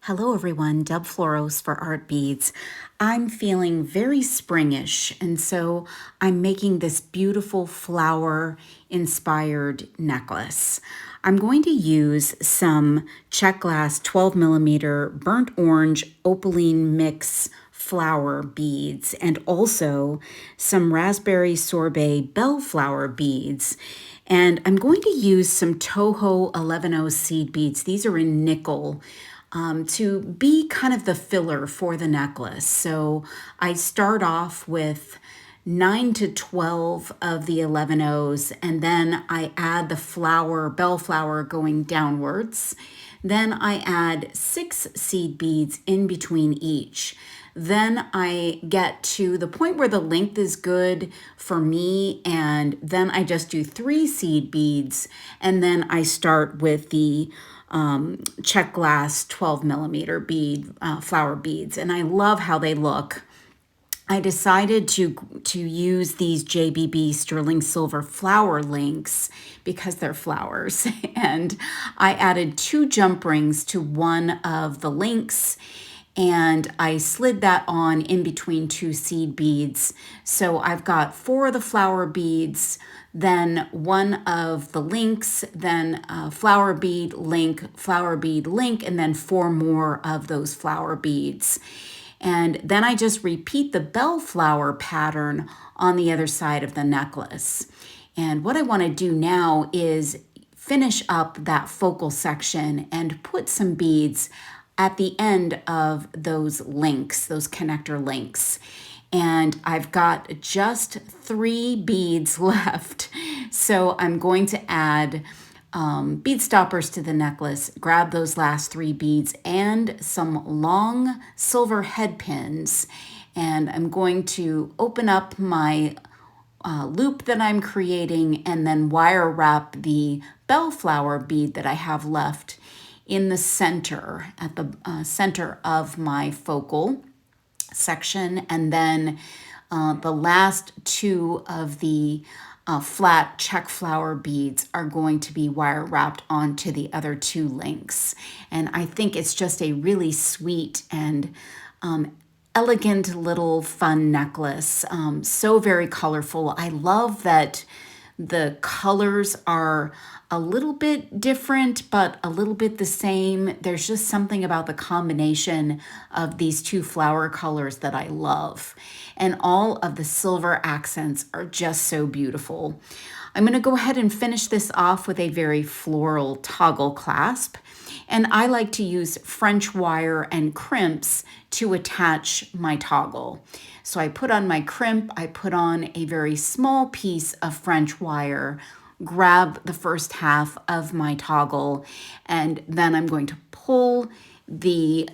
Hello everyone, Deb Floros for Art Beads. I'm feeling very springish, and so I'm making this beautiful flower inspired necklace. I'm going to use some check glass 12 millimeter burnt orange opaline mix flower beads and also some raspberry sorbet bellflower beads. And I'm going to use some Toho 11O seed beads. These are in nickel, to be kind of the filler for the necklace. So I start off with 9 to 12 of the 11 O's, and then I add the flower, bellflower going downwards. Then I add 6 seed beads in between each. Then I get to the point where the length is good for me, and then I just do 3 seed beads, and then I start with the check glass 12 millimeter bead flower beads, and I love how they look. I decided to use these JBB sterling silver flower links because they're flowers, and I added 2 jump rings to one of the links, and I slid that on in between 2 seed beads. So I've got 4 of the flower beads, then 1 of the links, then flower bead, link, and then 4 more of those flower beads. And then I just repeat the bellflower pattern on the other side of the necklace. And what I want to do now is finish up that focal section and put some beads at the end of those links, those connector links. And I've got just 3 beads left. So I'm going to add bead stoppers to the necklace, grab those last 3 beads and some long silver head pins. And I'm going to open up my loop that I'm creating and then wire wrap the bellflower bead that I have left in the center, at the center of my focal section. And then the last 2 of the flat check flower beads are going to be wire wrapped onto the other 2 links. And I think it's just a really sweet and elegant little fun necklace. So very colorful. I love that the colors are a little bit different, but a little bit the same. There's just something about the combination of these 2 flower colors that I love. And all of the silver accents are just so beautiful. I'm going to go ahead and finish this off with a very floral toggle clasp. And I like to use French wire and crimps to attach my toggle. So I put on my crimp, I put on a very small piece of French wire, grab the first half of my toggle, and then I'm going to pull the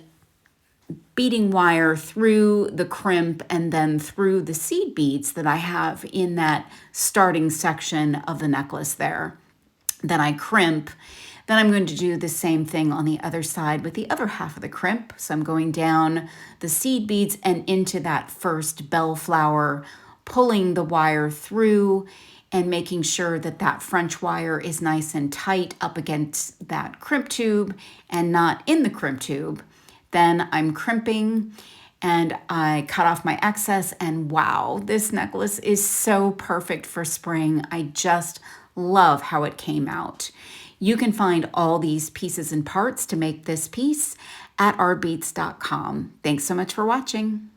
beading wire through the crimp and then through the seed beads that I have in that starting section of the necklace there. Then I crimp. Then I'm going to do the same thing on the other side with the other half of the crimp. So I'm going down the seed beads and into that first bellflower, pulling the wire through and making sure that that French wire is nice and tight up against that crimp tube and not in the crimp tube. Then I'm crimping and I cut off my excess, and wow, this necklace is so perfect for spring. I just love how it came out. You can find all these pieces and parts to make this piece at artbeads.com. Thanks so much for watching.